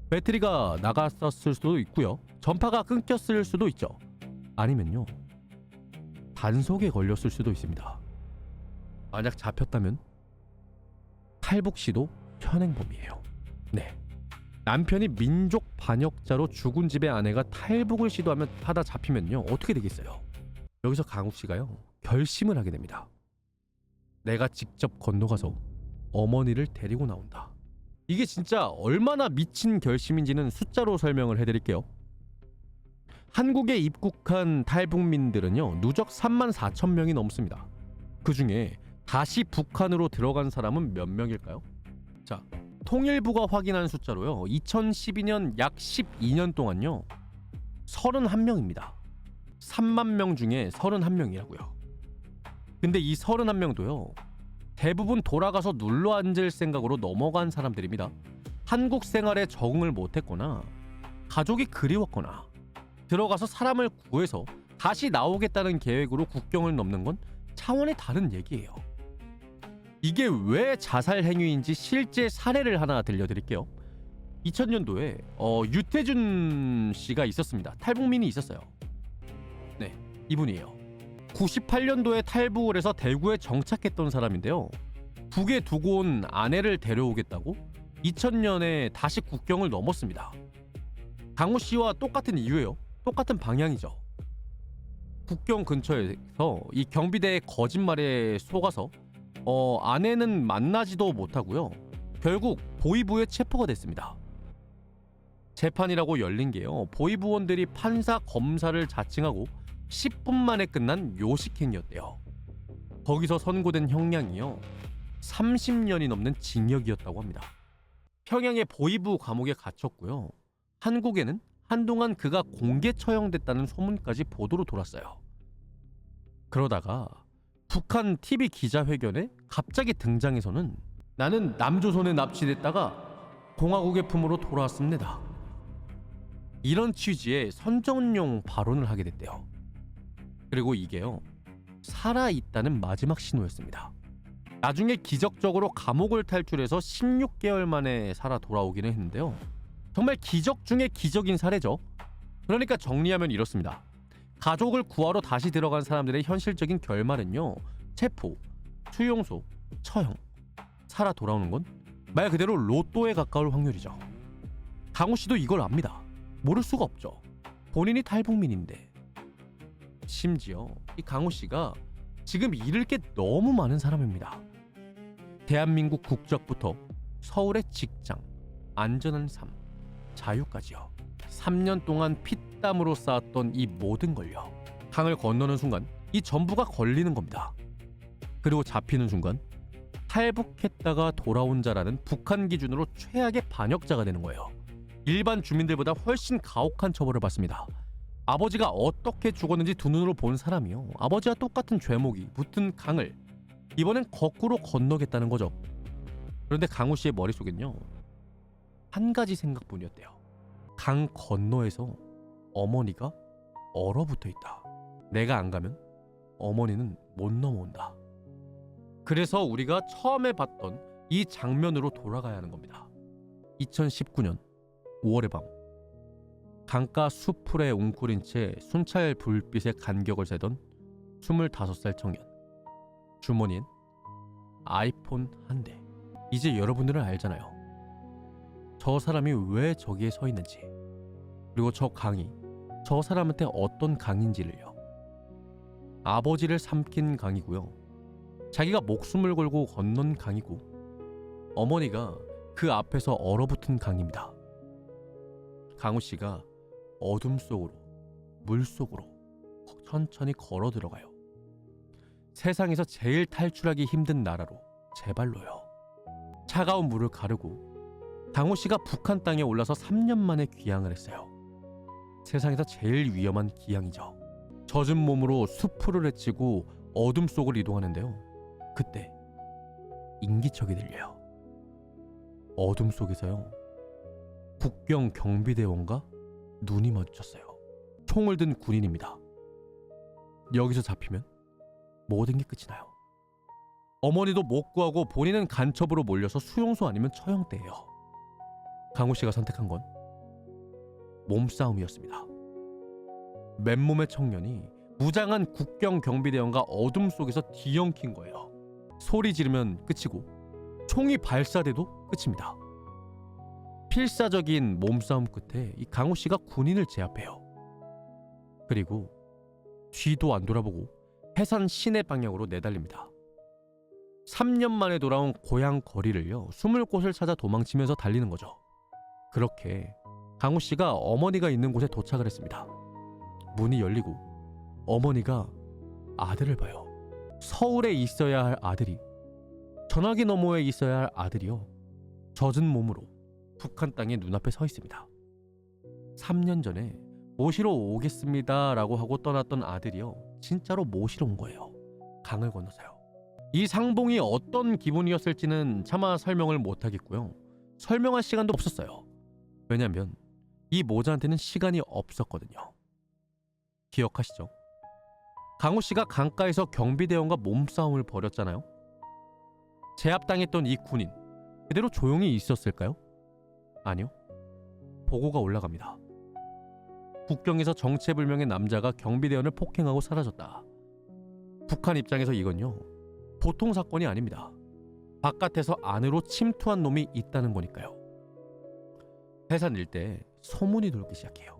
배터리가 나갔었을 수도 있고요. 전파가 끊겼을 수도 있죠. 아니면요, 단속에 걸렸을 수도 있습니다. 만약 잡혔다면 탈북 씨도 현행범이에요. 네, 남편이 민족 반역자로 죽은 집의 아내가 탈북을 시도하면 하다 잡히면요, 어떻게 되겠어요? 여기서 강욱 씨가요, 결심을 하게 됩니다. 내가 직접 건너가서 어머니를 데리고 나온다. 이게 진짜 얼마나 미친 결심인지는 숫자로 설명을 해드릴게요. 한국에 입국한 탈북민들은요, 누적 34,000명이 넘습니다. 그 중에 다시 북한으로 들어간 사람은 몇 명일까요? 자, 통일부가 확인한 숫자로요, 2012년 약 12년 동안요, 31명입니다. 3만 명 중에 31명이라고요. 근데 이 31명도요, 대부분 돌아가서 눌러앉을 생각으로 넘어간 사람들입니다. 한국 생활에 적응을 못했거나 가족이 그리웠거나 들어가서 사람을 구해서 다시 나오겠다는 계획으로 국경을 넘는 건 차원이 다른 얘기예요. 이게 왜 자살 행위인지 실제 사례를 하나 들려드릴게요. 2000년도에 유태준 씨가 있었습니다. 탈북민이 있었어요. 네, 이분이에요. 98년도에 탈북을 해서 대구에 정착했던 사람인데요. 북에 두고 온 아내를 데려오겠다고 2000년에 다시 국경을 넘었습니다. 강호 씨와 똑같은 이유예요. 똑같은 방향이죠. 국경 근처에서 이 경비대의 거짓말에 속아서 아내는 만나지도 못하고요. 결국 보위부에 체포가 됐습니다. 재판이라고 열린 게요. 보위부원들이 판사, 검사를 자칭하고 10분 만에 끝난 요식행위였대요. 거기서 선고된 형량이요. 30년이 넘는 징역이었다고 합니다. 평양의 보위부 감옥에 갇혔고요. 한국에는 한동안 그가 공개 처형됐다는 소문까지 보도로 돌았어요. 그러다가 북한 TV 기자회견에 갑자기 등장해서는 나는 남조선에 납치됐다가 공화국의 품으로 돌아왔습니다. 이런 취지의 선전용 발언을 하게 됐대요. 그리고 이게요. 살아있다는 마지막 신호였습니다. 나중에 기적적으로 감옥을 탈출해서 16개월 만에 살아 돌아오기는 했는데요. 정말 기적 중에 기적인 사례죠. 그러니까 정리하면 이렇습니다. 가족을 구하러 다시 들어간 사람들의 현실적인 결말은요. 체포, 수용소, 처형. 살아 돌아오는 건 말 그대로 로또에 가까울 확률이죠. 강호 씨도 이걸 압니다. 모를 수가 없죠. 본인이 탈북민인데. 심지어 이 강호 씨가 지금 잃을 게 너무 많은 사람입니다. 대한민국 국적부터 서울의 직장, 안전한 삶, 자유까지요. 3년 동안 피땀으로 쌓았던 이 모든 걸요. 강을 건너는 순간 이 전부가 걸리는 겁니다. 그리고 잡히는 순간 탈북했다가 돌아온 자라는 북한 기준으로 최악의 반역자가 되는 거예요. 일반 주민들보다 훨씬 가혹한 처벌을 받습니다. 아버지가 어떻게 죽었는지 두 눈으로 본 사람이요. 아버지와 똑같은 죄목이 붙은 강을 이번엔 거꾸로 건너겠다는 거죠. 그런데 강호 씨의 머릿속엔요. 한 가지 생각뿐이었대요. 강 건너에서 어머니가 얼어붙어 있다. 내가 안 가면 어머니는 못 넘어온다. 그래서 우리가 처음에 봤던 이 장면으로 돌아가야 하는 겁니다. 2019년 5월의 밤 강가 수풀에 웅크린 채 순찰 불빛에 간격을 세던 25살 청년. 주머니엔 아이폰 한 대. 이제 여러분들은 알잖아요. 저 사람이 왜 저기에 서 있는지, 그리고 저 강이 저 사람한테 어떤 강인지를요. 아버지를 삼킨 강이고요. 자기가 목숨을 걸고 건넌 강이고, 어머니가 그 앞에서 얼어붙은 강입니다. 강우 씨가 어둠 속으로, 물 속으로 천천히 걸어 들어가요. 세상에서 제일 탈출하기 힘든 나라로, 제 발로요. 차가운 물을 가르고 강우 씨가 북한 땅에 올라서 3년 만에 귀향을 했어요. 세상에서 제일 위험한 기항이죠. 젖은 몸으로 수풀을 헤치고 어둠 속을 이동하는데요. 그때 인기척이 들려요. 어둠 속에서요. 국경 경비대원과 눈이 마주쳤어요. 총을 든 군인입니다. 여기서 잡히면 모든 게 끝이 나요. 어머니도 못 구하고 본인은 간첩으로 몰려서 수용소 아니면 처형대예요. 강우 씨가 선택한 건 몸싸움이었습니다. 맨몸의 청년이 무장한 국경 경비대원과 어둠 속에서 뒤엉킨 거예요. 소리 지르면 끝이고 총이 발사돼도 끝입니다. 필사적인 몸싸움 끝에 이 강우 씨가 군인을 제압해요. 그리고 뒤도 안 돌아보고 해산 시내 방향으로 내달립니다. 3년 만에 돌아온 고향 거리를요. 숨을 곳을 찾아 도망치면서 달리는 거죠. 그렇게 강우 씨가 어머니가 있는 곳에 도착을 했습니다. 문이 열리고 어머니가 아들을 봐요. 서울에 있어야 할 아들이, 전화기 너머에 있어야 할 아들이요. 젖은 몸으로 북한 땅에 눈앞에 서 있습니다. 3년 전에 모시러 오겠습니다 라고 하고 떠났던 아들이요. 진짜로 모시러 온 거예요. 강을 건너서요. 이 상봉이 어떤 기분이었을지는 차마 설명을 못하겠고요. 설명할 시간도 없었어요. 왜냐면 이 모자한테는 시간이 없었거든요. 기억하시죠? 강호 씨가 강가에서 경비대원과 몸싸움을 벌였잖아요. 제압당했던 이 군인 그대로 조용히 있었을까요? 아니요. 보고가 올라갑니다. 국경에서 정체불명의 남자가 경비대원을 폭행하고 사라졌다. 북한 입장에서 이건요, 보통 사건이 아닙니다. 바깥에서 안으로 침투한 놈이 있다는 거니까요. 해산 일대에 소문이 돌기 시작해요.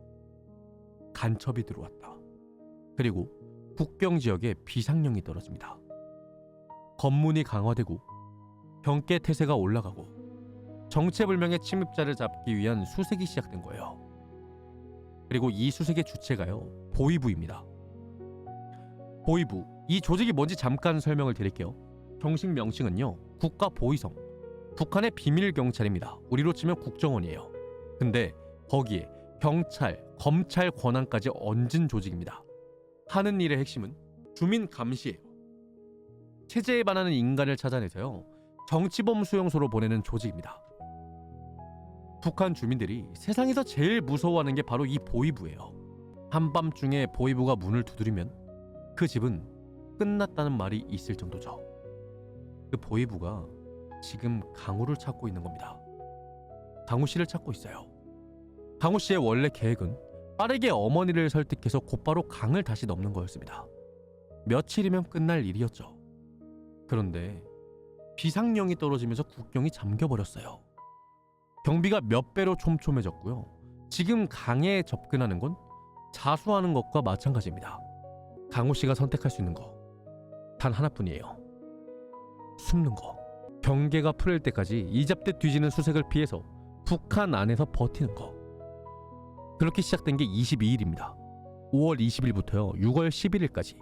간첩이 들어왔다. 그리고 국경 지역에 비상령이 떨어집니다. 검문이 강화되고 경계 태세가 올라가고 정체불명의 침입자를 잡기 위한 수색이 시작된 거예요. 그리고 이 수색의 주체가요, 보위부입니다. 보위부, 이 조직이 뭔지 잠깐 설명을 드릴게요. 정식 명칭은요, 국가보위성, 북한의 비밀경찰입니다. 우리로 치면 국정원이에요. 근데 거기에 경찰, 검찰 권한까지 얹은 조직입니다. 하는 일의 핵심은 주민 감시예요. 체제에 반하는 인간을 찾아내서요, 정치범 수용소로 보내는 조직입니다. 북한 주민들이 세상에서 제일 무서워하는 게 바로 이 보위부예요. 한밤중에 보위부가 문을 두드리면 그 집은 끝났다는 말이 있을 정도죠. 그 보위부가 지금 강우를 찾고 있는 겁니다. 강우 씨를 찾고 있어요. 강우 씨의 원래 계획은 빠르게 어머니를 설득해서 곧바로 강을 다시 넘는 거였습니다. 며칠이면 끝날 일이었죠. 그런데 비상령이 떨어지면서 국경이 잠겨버렸어요. 경비가 몇 배로 촘촘해졌고요. 지금 강에 접근하는 건 자수하는 것과 마찬가지입니다. 강우 씨가 선택할 수 있는 거 단 하나뿐이에요. 숨는 거. 경계가 풀릴 때까지 이잡듯 뒤지는 수색을 피해서 북한 안에서 버티는 거. 그렇게 시작된 게 22일입니다. 5월 20일부터요 6월 11일까지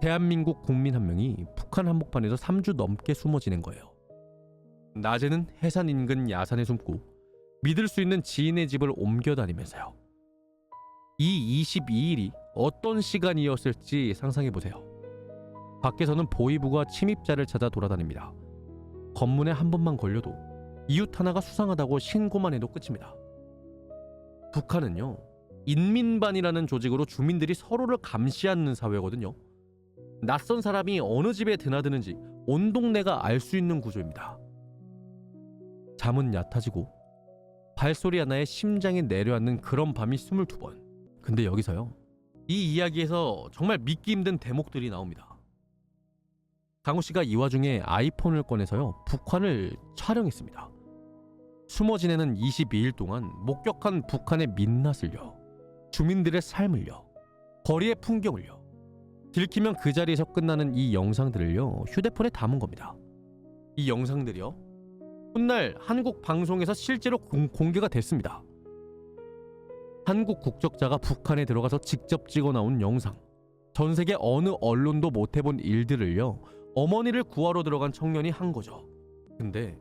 대한민국 국민 한 명이 북한 한복판에서 3주 넘게 숨어 지낸 거예요. 낮에는 해산 인근 야산에 숨고 믿을 수 있는 지인의 집을 옮겨 다니면서요. 이 22일이 어떤 시간이었을지 상상해보세요. 밖에서는 보위부가 침입자를 찾아 돌아다닙니다. 검문에 한 번만 걸려도 이웃 하나가 수상하다고 신고만 해도 끝입니다. 북한은요, 인민반이라는 조직으로 주민들이 서로를 감시하는 사회거든요. 낯선 사람이 어느 집에 드나드는지 온 동네가 알 수 있는 구조입니다. 잠은 얕아지고 발소리 하나에 심장이 내려앉는 그런 밤이 22번. 근데 여기서요, 이 이야기에서 정말 믿기 힘든 대목들이 나옵니다. 강우 씨가 이 와중에 아이폰을 꺼내서요, 북한을 촬영했습니다. 숨어 지내는 22일 동안 목격한 북한의 민낯을요, 주민들의 삶을요, 거리의 풍경을요, 들키면 그 자리에서 끝나는 이 영상들을요, 휴대폰에 담은 겁니다. 이 영상들이요, 훗날 한국 방송에서 실제로 공개가 됐습니다. 한국 국적자가 북한에 들어가서 직접 찍어 나온 영상. 전 세계 어느 언론도 못 해본 일들을요, 어머니를 구하러 들어간 청년이 한 거죠. 근데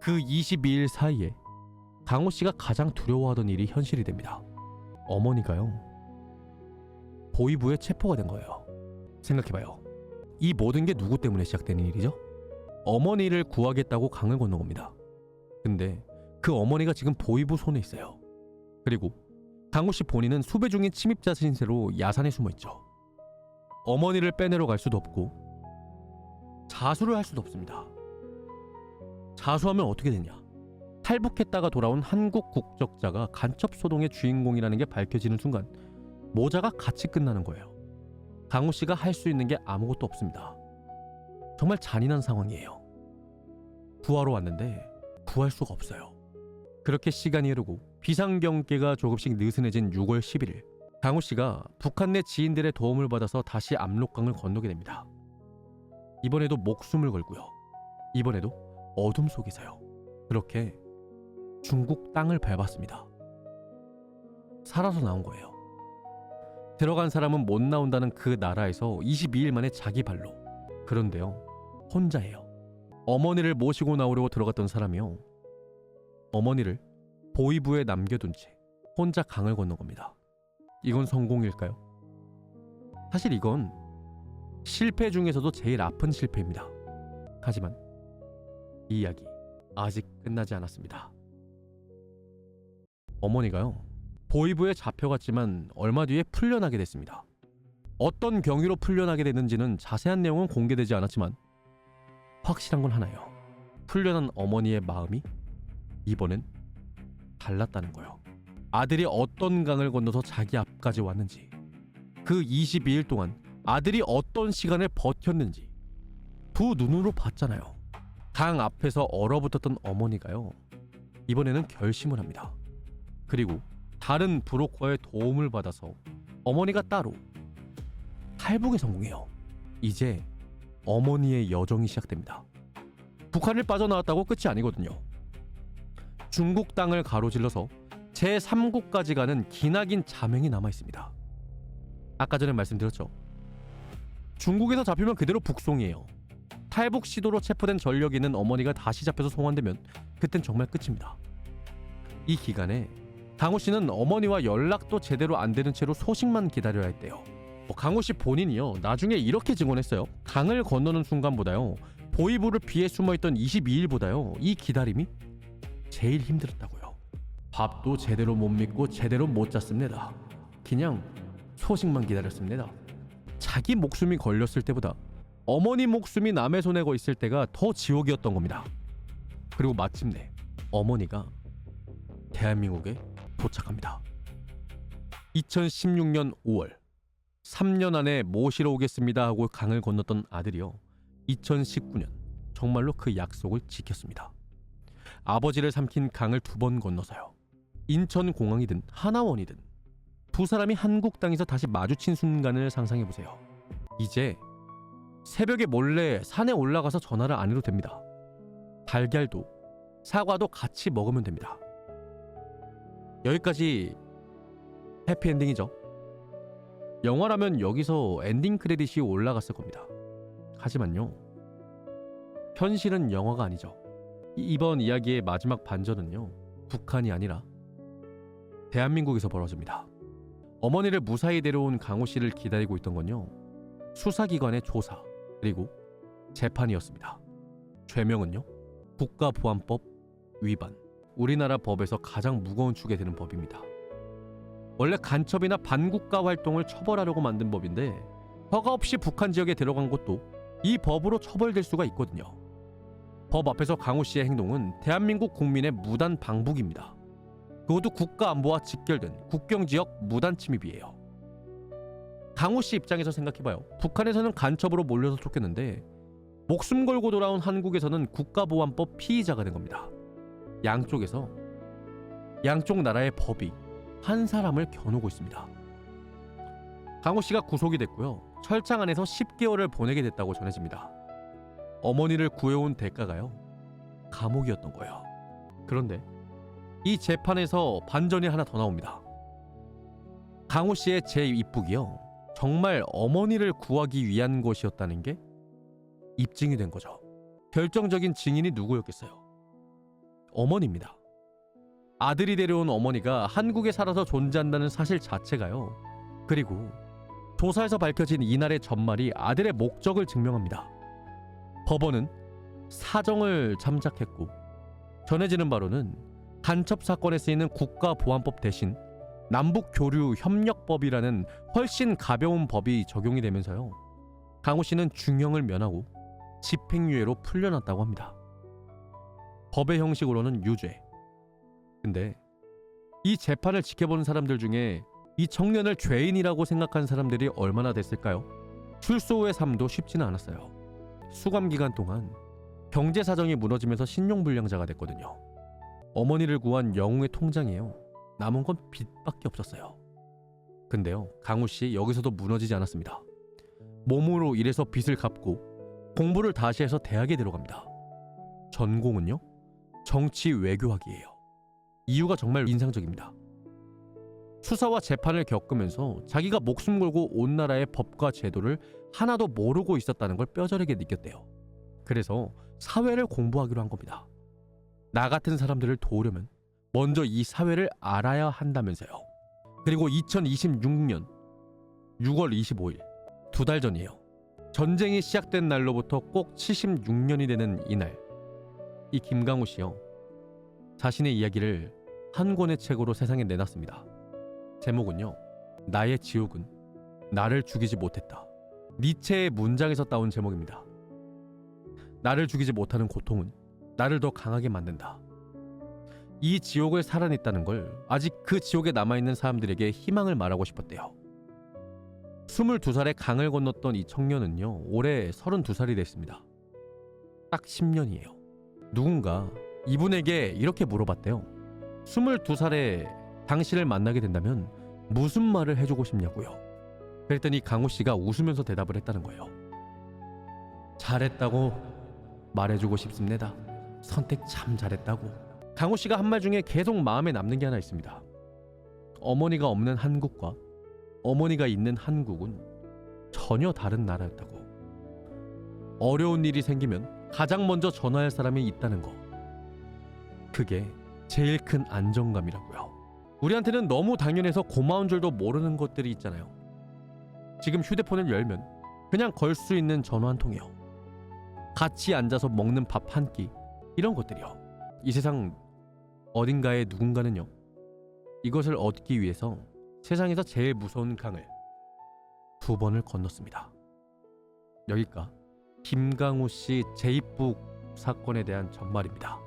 그 22일 사이에 강호 씨가 가장 두려워하던 일이 현실이 됩니다. 어머니가요, 보위부에 체포가 된 거예요. 생각해봐요. 이 모든 게 누구 때문에 시작되는 일이죠? 어머니를 구하겠다고 강을 건넌 겁니다. 근데 그 어머니가 지금 보위부 손에 있어요. 그리고 강호 씨 본인은 수배 중인 침입자 신세로 야산에 숨어 있죠. 어머니를 빼내러 갈 수도 없고 자수를 할 수도 없습니다. 자수하면 어떻게 되냐? 탈북했다가 돌아온 한국 국적자가 간첩 소동의 주인공이라는 게 밝혀지는 순간 모자가 같이 끝나는 거예요. 강우 씨가 할 수 있는 게 아무것도 없습니다. 정말 잔인한 상황이에요. 구하러 왔는데 구할 수가 없어요. 그렇게 시간이 흐르고 비상경계가 조금씩 느슨해진 6월 11일, 강우 씨가 북한 내 지인들의 도움을 받아서 다시 압록강을 건너게 됩니다. 이번에도 목숨을 걸고요. 이번에도 어둠 속에서요. 그렇게 중국 땅을 밟았습니다. 살아서 나온 거예요. 들어간 사람은 못 나온다는 그 나라에서 22일 만에 자기 발로. 그런데요, 혼자예요. 어머니를 모시고 나오려고 들어갔던 사람이요, 어머니를 보위부에 남겨둔 채 혼자 강을 건넌 겁니다. 이건 성공일까요? 사실 이건 실패 중에서도 제일 아픈 실패입니다. 하지만 이 이야기 아직 끝나지 않았습니다. 어머니가요, 보위부에 잡혀갔지만 얼마 뒤에 풀려나게 됐습니다. 어떤 경위로 풀려나게 됐는지는 자세한 내용은 공개되지 않았지만 확실한 건 하나예요. 풀려난 어머니의 마음이 이번엔 달랐다는 거예요. 아들이 어떤 강을 건너서 자기 앞까지 왔는지, 그 22일 동안 아들이 어떤 시간을 버텼는지 두 눈으로 봤잖아요. 강 앞에서 얼어붙었던 어머니가요, 이번에는 결심을 합니다. 그리고 다른 브로커의 도움을 받아서 어머니가 따로 탈북에 성공해요. 이제 어머니의 여정이 시작됩니다. 북한을 빠져나왔다고 끝이 아니거든요. 중국 땅을 가로질러서 제3국까지 가는 기나긴 자명이 남아있습니다. 아까 전에 말씀드렸죠. 중국에서 잡히면 그대로 북송이에요. 탈북 시도로 체포된 전력이 있는 어머니가 다시 잡혀서 송환되면 그땐 정말 끝입니다. 이 기간에 강호 씨는 어머니와 연락도 제대로 안 되는 채로 소식만 기다려야 했대요. 강호 씨 본인이요, 나중에 이렇게 증언했어요. 강을 건너는 순간보다요, 보이부를 피해 숨어있던 22일보다요, 이 기다림이 제일 힘들었다고요. 밥도 제대로 못 먹고 제대로 못 잤습니다. 그냥 소식만 기다렸습니다. 자기 목숨이 걸렸을 때보다 어머니 목숨이 남의 손에 거 있을 때가 더 지옥이었던 겁니다. 그리고 마침내 어머니가 대한민국에 도착합니다. 2016년 5월 3년 안에 모시러 오겠습니다 하고 강을 건넜던 아들이요, 2019년 정말로 그 약속을 지켰습니다. 아버지를 삼킨 강을 2번 건너서요, 인천공항이든 하나원이든 두 사람이 한국 땅에서 다시 마주친 순간을 상상해보세요. 이제 새벽에 몰래 산에 올라가서 전화를 안 해도 됩니다. 달걀도 사과도 같이 먹으면 됩니다. 여기까지 해피엔딩이죠. 영화라면 여기서 엔딩 크레딧이 올라갔을 겁니다. 하지만요, 현실은 영화가 아니죠. 이번 이야기의 마지막 반전은요, 북한이 아니라 대한민국에서 벌어집니다. 어머니를 무사히 데려온 강호 씨를 기다리고 있던 건요, 수사기관의 조사 그리고 재판이었습니다. 죄명은요, 국가보안법 위반. 우리나라 법에서 가장 무거운 축에 드는 법입니다. 원래 간첩이나 반국가 활동을 처벌하려고 만든 법인데 허가 없이 북한 지역에 들어간 것도 이 법으로 처벌될 수가 있거든요. 법 앞에서 강호 씨의 행동은 대한민국 국민의 무단 방북입니다. 그것도 국가 안보와 직결된 국경지역 무단 침입이에요. 강호 씨 입장에서 생각해봐요. 북한에서는 간첩으로 몰려서 쫓겼는데 목숨 걸고 돌아온 한국에서는 국가보안법 피의자가 된 겁니다. 양쪽 나라의 법이 한 사람을 겨누고 있습니다. 강호 씨가 구속이 됐고요, 철장 안에서 10개월을 보내게 됐다고 전해집니다. 어머니를 구해온 대가가요, 감옥이었던 거예요. 그런데 이 재판에서 반전이 하나 더 나옵니다. 강호 씨의 재입북이요, 정말 어머니를 구하기 위한 것이었다는 게 입증이 된 거죠. 결정적인 증인이 누구였겠어요? 어머니입니다. 아들이 데려온 어머니가 한국에 살아서 존재한다는 사실 자체가요, 그리고 조사에서 밝혀진 이날의 전말이 아들의 목적을 증명합니다. 법원은 사정을 참작했고, 전해지는 바로는 간첩 사건에 쓰이는 국가보안법 대신 남북교류협력법이라는 훨씬 가벼운 법이 적용이 되면서요, 강호 씨는 중형을 면하고 집행유예로 풀려났다고 합니다. 법의 형식으로는 유죄. 근데 이 재판을 지켜본 사람들 중에 이 청년을 죄인이라고 생각한 사람들이 얼마나 됐을까요? 출소 후의 삶도 쉽지는 않았어요. 수감 기간 동안 경제 사정이 무너지면서 신용불량자가 됐거든요. 어머니를 구한 영웅의 통장이에요, 남은 건 빚밖에 없었어요. 근데요, 강호 씨 여기서도 무너지지 않았습니다. 몸으로 일해서 빚을 갚고 공부를 다시 해서 대학에 들어갑니다. 전공은요, 정치 외교학이에요. 이유가 정말 인상적입니다. 수사와 재판을 겪으면서 자기가 목숨 걸고 온 나라의 법과 제도를 하나도 모르고 있었다는 걸 뼈저리게 느꼈대요. 그래서 사회를 공부하기로 한 겁니다. 나 같은 사람들을 도우려면 먼저 이 사회를 알아야 한다면서요. 그리고 2026년 6월 25일, 2달 전이에요. 전쟁이 시작된 날로부터 꼭 76년이 되는 이날, 이 김강호 씨요, 자신의 이야기를 한 권의 책으로 세상에 내놨습니다. 제목은요, 나의 지옥은 나를 죽이지 못했다. 니체의 문장에서 따온 제목입니다. 나를 죽이지 못하는 고통은 나를 더 강하게 만든다. 이 지옥을 살아냈다는 걸 아직 그 지옥에 남아있는 사람들에게 희망을 말하고 싶었대요. 22살에 강을 건넜던 이 청년은요, 올해 32살이 됐습니다. 딱 10년이에요. 누군가 이분에게 이렇게 물어봤대요. 22살에 당신을 만나게 된다면 무슨 말을 해주고 싶냐고요. 그랬더니 강호 씨가 웃으면서 대답을 했다는 거예요. 잘했다고 말해주고 싶습니다. 선택 참 잘했다고. 강호 씨가 한 말 중에 계속 마음에 남는 게 하나 있습니다. 어머니가 없는 한국과 어머니가 있는 한국은 전혀 다른 나라였다고. 어려운 일이 생기면 가장 먼저 전화할 사람이 있다는 거. 그게 제일 큰 안정감이라고요. 우리한테는 너무 당연해서 고마운 줄도 모르는 것들이 있잖아요. 지금 휴대폰을 열면 그냥 걸 수 있는 전화 한 통이요. 같이 앉아서 먹는 밥 한 끼, 이런 것들이요. 이 세상 어딘가에 누군가는요, 이것을 얻기 위해서 세상에서 제일 무서운 강을 2번을 건넜습니다. 여기가 김강우 씨 재입국 사건에 대한 전말입니다.